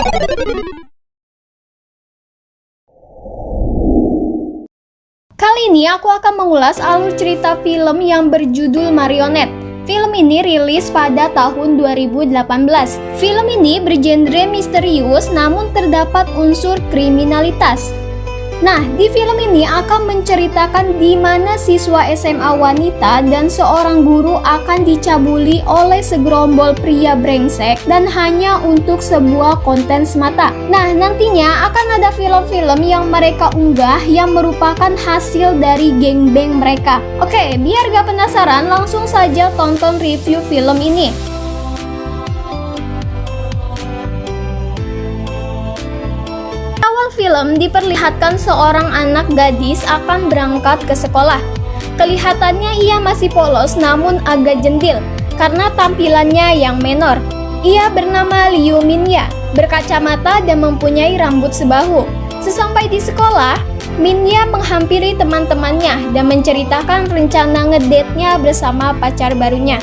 Kali ini aku akan mengulas alur cerita film yang berjudul Marionette. Film ini rilis pada tahun 2018. Film ini bergenre misterius namun terdapat unsur kriminalitas. Nah, di film ini akan menceritakan di mana siswa SMA wanita dan seorang guru akan dicabuli oleh segerombol pria brengsek dan hanya untuk sebuah konten semata. Nah, nantinya akan ada film-film yang mereka unggah yang merupakan hasil dari gengbang mereka. Oke, biar gak penasaran, langsung saja tonton review film ini. Film diperlihatkan seorang anak gadis akan berangkat ke sekolah. Kelihatannya ia masih polos namun agak jendil karena tampilannya yang menor. Ia bernama Liu Minya, berkacamata dan mempunyai rambut sebahu. Sesampai di sekolah, Minya menghampiri teman-temannya dan menceritakan rencana ngedate-nya bersama pacar barunya.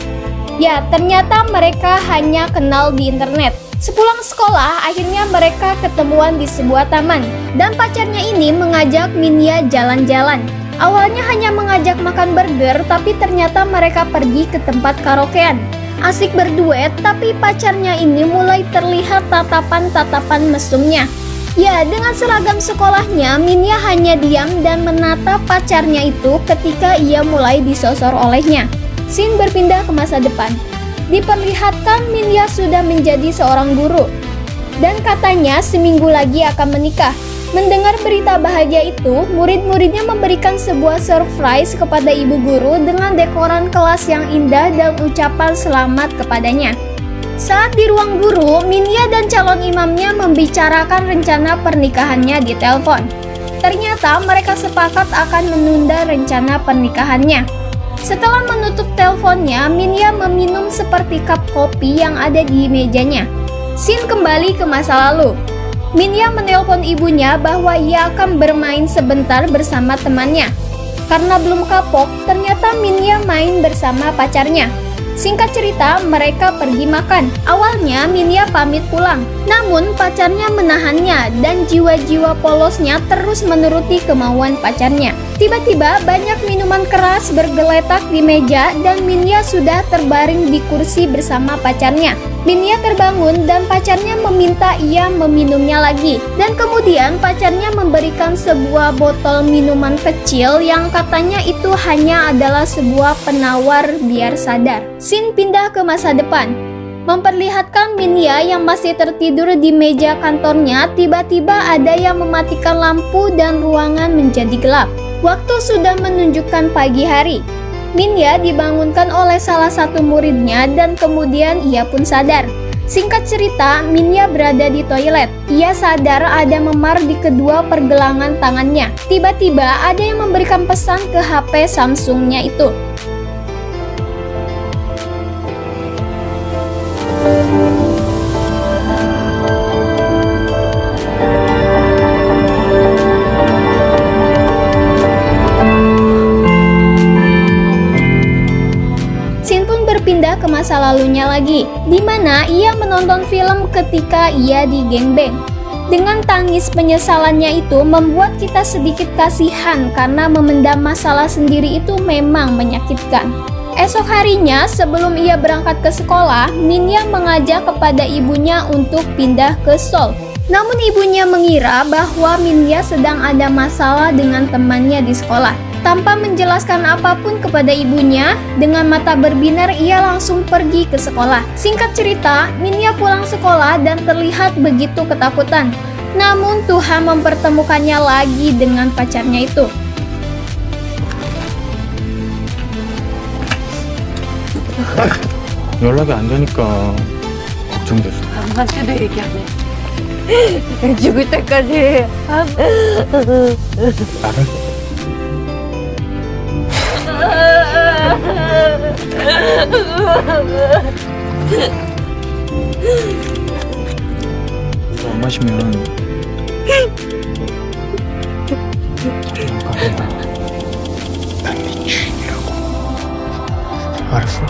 Ya, ternyata mereka hanya kenal di internet. Sepulang sekolah, akhirnya mereka ketemuan di sebuah taman. Dan pacarnya ini mengajak Minya jalan-jalan. Awalnya hanya mengajak makan burger, tapi ternyata mereka pergi ke tempat karaokean. Asik berduet, tapi pacarnya ini mulai terlihat tatapan-tatapan mesumnya. Ya, dengan seragam sekolahnya, Minya hanya diam dan menatap pacarnya itu ketika ia mulai disosor olehnya. Scene berpindah ke masa depan. Diperlihatkan Minya sudah menjadi seorang guru dan katanya seminggu lagi akan menikah. Mendengar berita bahagia itu, murid-muridnya memberikan sebuah surprise kepada ibu guru dengan dekoran kelas yang indah dan ucapan selamat kepadanya. Saat di ruang guru, Minya dan calon imamnya membicarakan rencana pernikahannya di telepon. Ternyata mereka sepakat akan menunda rencana pernikahannya. Setelah menutup teleponnya, Minya meminum sepertikap kopi yang ada di mejanya. Scene kembali ke masa lalu. Minya menelpon ibunya bahwa ia akan bermain sebentar bersama temannya. Karena belum kapok, ternyata Minya main bersama pacarnya. Singkat cerita, mereka pergi makan. Awalnya Minya pamit pulang, namun pacarnya menahannya dan jiwa-jiwa polosnya terus menuruti kemauan pacarnya. Tiba-tiba banyak minuman keras bergeletak di meja dan Minya sudah terbaring di kursi bersama pacarnya. Minya terbangun dan pacarnya meminta ia meminumnya lagi. Dan kemudian pacarnya memberikan sebuah botol minuman kecil yang katanya itu hanya adalah sebuah penawar biar sadar. Scene pindah ke masa depan. Memperlihatkan Minya yang masih tertidur di meja kantornya, tiba-tiba ada yang mematikan lampu dan ruangan menjadi gelap. Waktu sudah menunjukkan pagi hari. Minya dibangunkan oleh salah satu muridnya dan kemudian ia pun sadar. Singkat cerita, Minya berada di toilet. Ia sadar ada memar di kedua pergelangan tangannya. Tiba-tiba ada yang memberikan pesan ke HP Samsungnya itu. Pindah ke masa lalunya lagi, di mana ia menonton film ketika ia di gengbang. Dengan tangis penyesalannya itu membuat kita sedikit kasihan karena memendam masalah sendiri itu memang menyakitkan. Esok harinya sebelum ia berangkat ke sekolah, Minya mengajak kepada ibunya untuk pindah ke Seoul. Namun ibunya mengira bahwa Minya sedang ada masalah dengan temannya di sekolah. Tanpa menjelaskan apapun kepada ibunya, dengan mata berbinar ia langsung pergi ke sekolah. Singkat cerita, Minya pulang sekolah dan terlihat begitu ketakutan. Namun Tuhan mempertemukannya lagi dengan pacarnya itu. 연락이 안 되니까 걱정됐어. 강아지도 얘기 안 해. 죽을 때까지. 나를? 안 마시면 전화가 아니라 난 네 주인이라고. 알았어?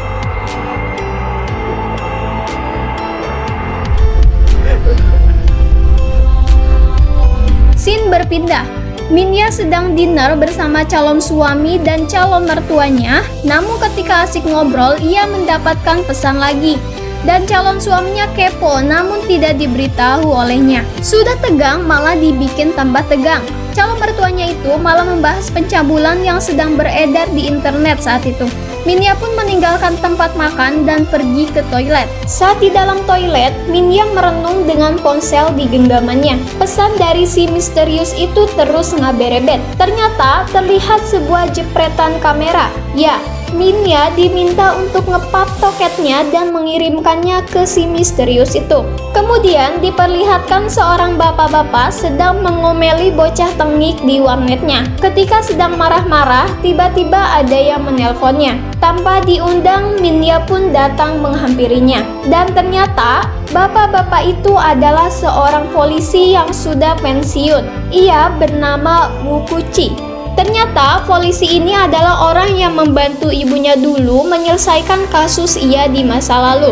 berpindah. Minya sedang dinner bersama calon suami dan calon mertuanya, namun ketika asik ngobrol, ia mendapatkan pesan lagi. Dan calon suaminya kepo, namun tidak diberitahu olehnya. Sudah tegang, malah dibikin tambah tegang. Calon mertuanya itu malah membahas pencabulan yang sedang beredar di internet saat itu. Minya pun meninggalkan tempat makan dan pergi ke toilet. Saat di dalam toilet, Minya merenung dengan ponsel di genggamannya. Pesan dari si misterius itu terus ngaberebet. Ternyata terlihat sebuah jepretan kamera. Ya, Minya diminta untuk ngepap toketnya dan mengirimkannya ke si misterius itu. Kemudian diperlihatkan seorang bapak-bapak sedang mengomeli bocah tengik di warnetnya. Ketika sedang marah-marah, tiba-tiba ada yang menelponnya. Tanpa diundang, Minya pun datang menghampirinya. Dan ternyata, bapak-bapak itu adalah seorang polisi yang sudah pensiun. Ia bernama Wukuchi. Ternyata polisi ini adalah orang yang membantu ibunya dulu menyelesaikan kasus ia di masa lalu.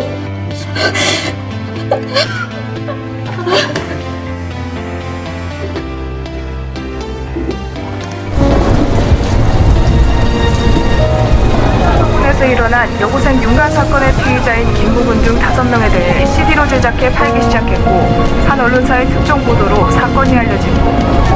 에서 일어난 여고생 윤관 사건의 피의자인 김부근 등 5명에 대해 CD로 제작해 팔기 시작했고, 한 언론사의 특정 보도로 사건이 알려진 후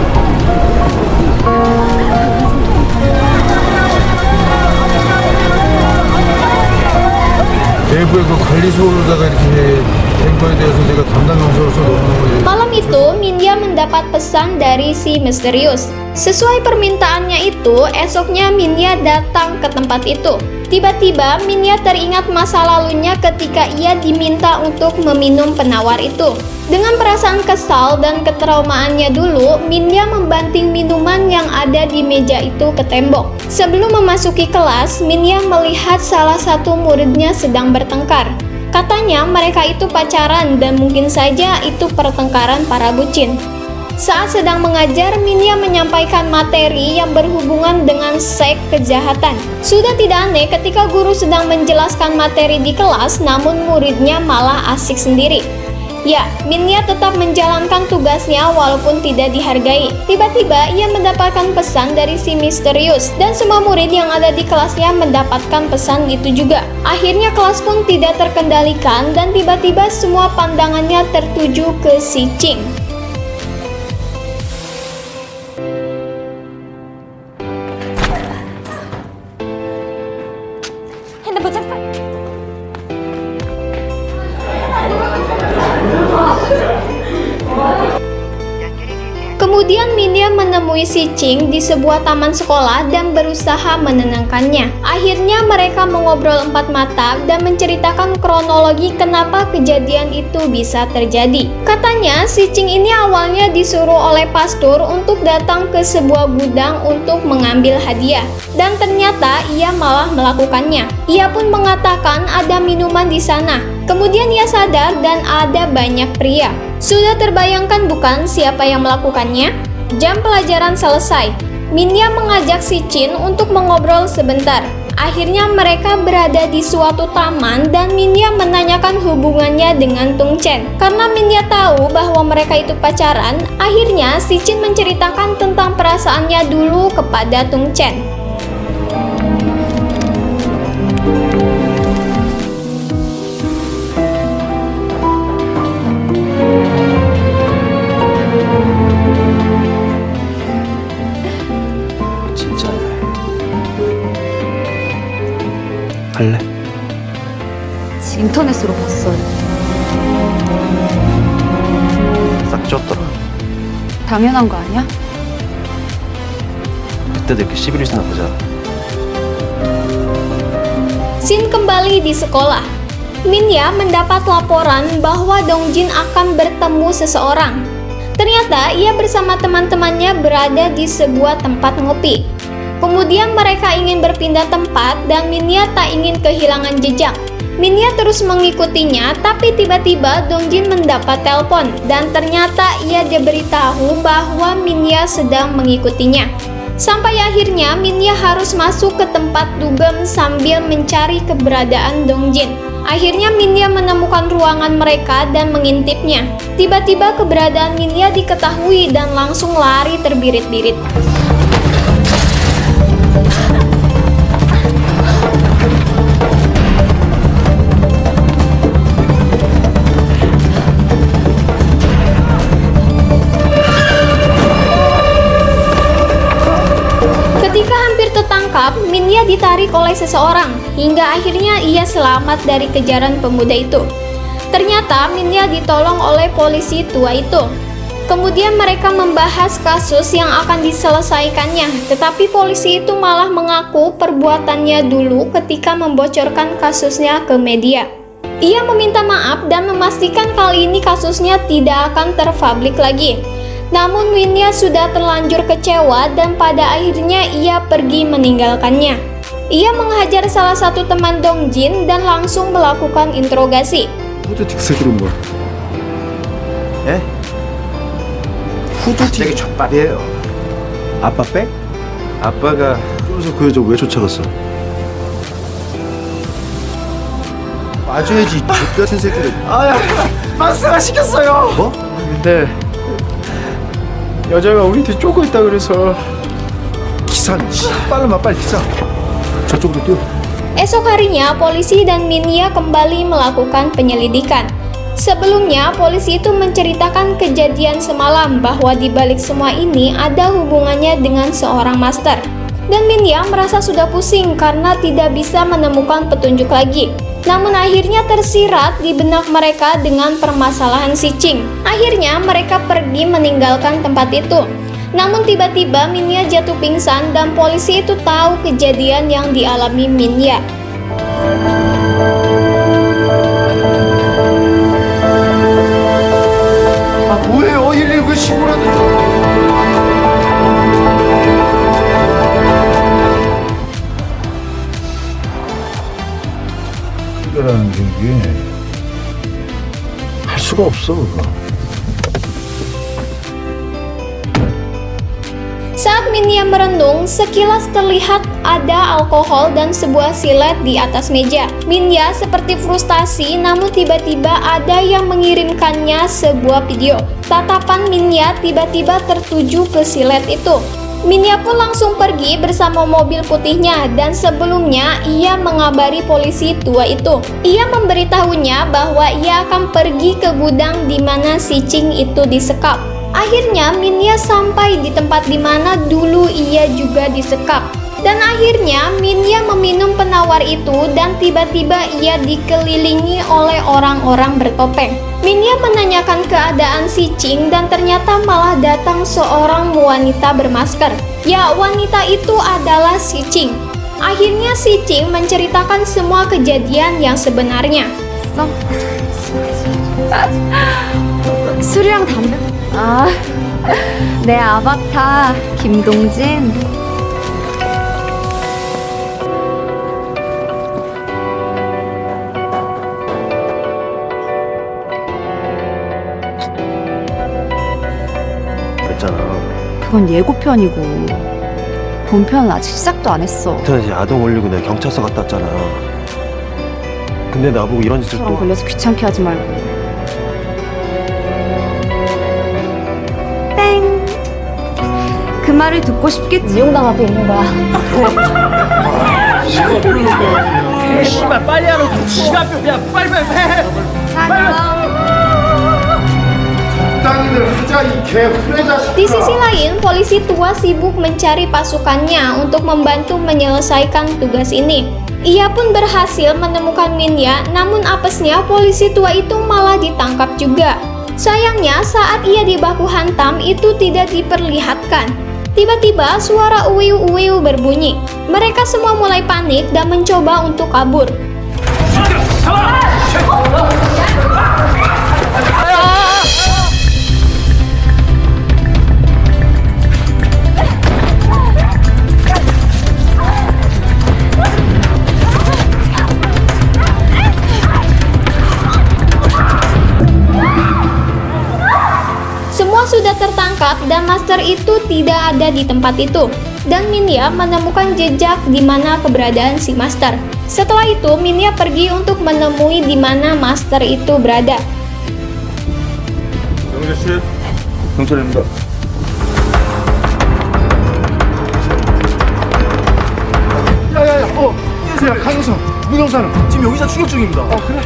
내부의 그 관리소로다가 이렇게 된 거에 대해서 제가 담당 강사로서 너무너무 Malam itu, Minya mendapat pesan dari si misterius. Sesuai permintaannya itu, esoknya Minya datang ke tempat itu. Tiba-tiba, Minya teringat masa lalunya ketika ia diminta untuk meminum penawar itu. Dengan perasaan kesal dan ketraumaannya dulu, Minya membanting minuman yang ada di meja itu ke tembok. Sebelum memasuki kelas, Minya melihat salah satu muridnya sedang bertengkar. Katanya mereka itu pacaran dan mungkin saja itu pertengkaran para bucin. Saat sedang mengajar, Minya menyampaikan materi yang berhubungan dengan seks kejahatan. Sudah tidak aneh ketika guru sedang menjelaskan materi di kelas, namun muridnya malah asik sendiri. Ya, Minya tetap menjalankan tugasnya walaupun tidak dihargai. Tiba-tiba ia mendapatkan pesan dari si misterius, dan semua murid yang ada di kelasnya mendapatkan pesan itu juga. Akhirnya kelas pun tidak terkendalikan dan tiba-tiba semua pandangannya tertuju ke si Ching. 핸드폰 잠깐. Kemudian Minya menemui si Ching di sebuah taman sekolah dan berusaha menenangkannya. Akhirnya mereka mengobrol empat mata dan menceritakan kronologi kenapa kejadian itu bisa terjadi. Katanya si Ching ini awalnya disuruh oleh pastor untuk datang ke sebuah gudang untuk mengambil hadiah. Dan ternyata ia malah melakukannya. Ia pun mengatakan ada minuman di sana. Kemudian ia sadar dan ada banyak pria. Sudah terbayangkan bukan siapa yang melakukannya? Jam pelajaran selesai. Minya mengajak si Chin untuk mengobrol sebentar. Akhirnya mereka berada di suatu taman dan Minya menanyakan hubungannya dengan Tung Chen. Karena Minya tahu bahwa mereka itu pacaran, akhirnya si Chin menceritakan tentang perasaannya dulu kepada Tung Chen. 갈래? 인터넷으로 봤어요. 싹 지웠더라. 당연한 거 아니야? 그때도 이렇게 시비를 쓰나 보자. Scene kembali di sekolah. Minya mendapat laporan bahwa Dongjin akan bertemu seseorang. Ternyata ia bersama teman-temannya berada di sebuah tempat ngopi. Kemudian mereka ingin berpindah tempat dan Minya tak ingin kehilangan jejak. Minya terus mengikutinya, tapi tiba-tiba Dongjin mendapat telepon dan ternyata ia diberitahu bahwa Minya sedang mengikutinya. Sampai akhirnya Minya harus masuk ke tempat dugem sambil mencari keberadaan Dongjin. Akhirnya Minya menemukan ruangan mereka dan mengintipnya. Tiba-tiba keberadaan Minya diketahui dan langsung lari terbirit-birit. Ketika hampir tertangkap, Minya ditarik oleh seseorang, hingga akhirnya ia selamat dari kejaran pemuda itu. Ternyata Minya ditolong oleh polisi tua itu. Kemudian mereka membahas kasus yang akan diselesaikannya, tetapi polisi itu malah mengaku perbuatannya dulu ketika membocorkan kasusnya ke media. Ia meminta maaf dan memastikan kali ini kasusnya tidak akan terpublik lagi. Namun Minya sudah terlanjur kecewa dan pada akhirnya ia pergi meninggalkannya. Ia menghajar salah satu teman Dongjin dan langsung melakukan interogasi. 후드틱 새끼는 뭐야? 예? 후드틱이 족밥이에요. 아빠 백? 아빠가 그래서 그 여자 왜 쫓아갔어? 맞아야지 이 같은 새끼를. 아야, 마스가 시켰어요. 뭐? 근데 여자가 우리 뒤 쫓고 있다 그래서. 기상 빨리 기상. 저쪽으로 뛰어. Esok harinya, polisi dan Minya kembali melakukan penyelidikan. Sebelumnya, polisi itu menceritakan kejadian semalam bahwa di balik semua ini ada hubungannya dengan seorang master. Dan Minya merasa sudah pusing karena tidak bisa menemukan petunjuk lagi. Namun akhirnya tersirat di benak mereka dengan permasalahan si Ching. Akhirnya mereka pergi meninggalkan tempat itu. Namun tiba-tiba Minya jatuh pingsan dan polisi itu tahu kejadian yang dialami Minya. 아 뭐예요? 119 신고라도. 이거라는 게 할 수가 없어 그거. Saat Minya merenung, sekilas terlihat ada alkohol dan sebuah silet di atas meja. Minya seperti frustasi, namun tiba-tiba ada yang mengirimkannya sebuah video. Tatapan Minya tiba-tiba tertuju ke silet itu. Minya pun langsung pergi bersama mobil putihnya dan sebelumnya ia mengabari polisi tua itu. Ia memberitahunya bahwa ia akan pergi ke gudang di mana si Ching itu disekap. Akhirnya Minya sampai di tempat di mana dulu ia juga disekap. Dan akhirnya Minya meminum penawar itu dan tiba-tiba ia dikelilingi oleh orang-orang bertopeng. Minya menanyakan keadaan si Ching dan ternyata malah datang seorang wanita bermasker. Ya, wanita itu adalah si Ching. Akhirnya si Ching menceritakan semua kejadian yang sebenarnya. 술이랑 담배? 아, 내 아바타 김동진. 그랬잖아. 그건 예고편이고 본편은 아직 시작도 안 했어. 인터넷에 아동 올리고 내가 경찰서 갔다 왔잖아. 근데 나보고 이런 짓을 사람 또. 걸려서 귀찮게 하지 말고. 땡. 그 말을 듣고 싶겠지. 이용당 앞에 있는 거야. 씨발 빨리 하라고. 시간표 야 빨리 해. 땅이들 하자 이 개 후레 자식. Di sisi lain, polisi tua sibuk mencari pasukannya untuk membantu menyelesaikan tugas ini. Ia pun berhasil menemukan Minya, namun apesnya polisi tua itu malah ditangkap juga. Sayangnya saat ia di baku hantam itu tidak diperlihatkan. Tiba-tiba suara uwiu-uwiu berbunyi. Mereka semua mulai panik dan mencoba untuk kabur. Semua sudah tertangkap dan master itu tidak ada di tempat itu. dan Minya menemukan jejak di mana keberadaan si Master. Setelah itu, Minya pergi untuk menemui di mana Master itu berada. 영재 씨, 경찰입니다. 야야야, 야 강효성, 문영사는 지금 용의자 추격 중입니다. 그래?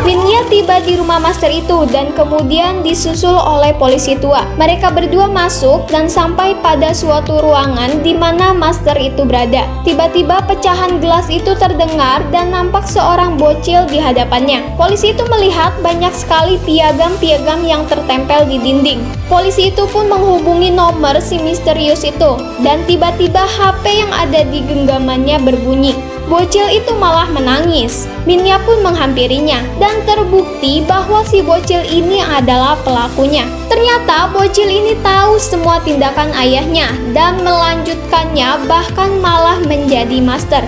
Minya tiba di rumah Master itu dan kemudian disusul oleh polisi tua. Mereka berdua masuk dan sampai pada suatu ruangan di mana Master itu berada. Tiba-tiba pecahan gelas itu terdengar dan nampak seorang bocil di hadapannya. Polisi itu melihat banyak sekali piagam-piagam yang tertempel di dinding. Polisi itu pun menghubungi nomor si misterius itu dan tiba-tiba HP yang ada di genggamannya berbunyi. Bocil itu malah menangis. Minya pun menghampirinya dan terbukti bahwa si bocil ini adalah pelakunya. Ternyata bocil ini tahu semua tindakan ayahnya dan melanjutkannya, bahkan malah menjadi master.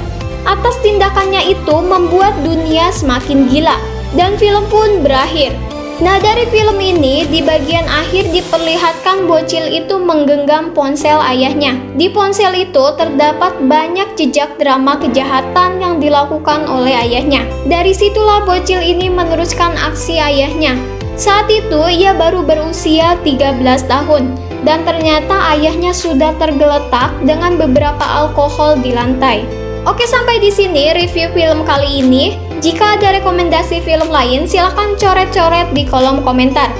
Atas tindakannya itu membuat dunia semakin gila dan film pun berakhir. Nah, dari film ini di bagian akhir diperlihatkan bocil itu menggenggam ponsel ayahnya. Di ponsel itu terdapat banyak jejak drama kejahatan yang dilakukan oleh ayahnya. Dari situlah bocil ini meneruskan aksi ayahnya. Saat itu ia baru berusia 13 tahun dan ternyata ayahnya sudah tergeletak dengan beberapa alkohol di lantai. Oke, sampai di sini review film kali ini. Jika ada rekomendasi film lain, silahkan coret-coret di kolom komentar.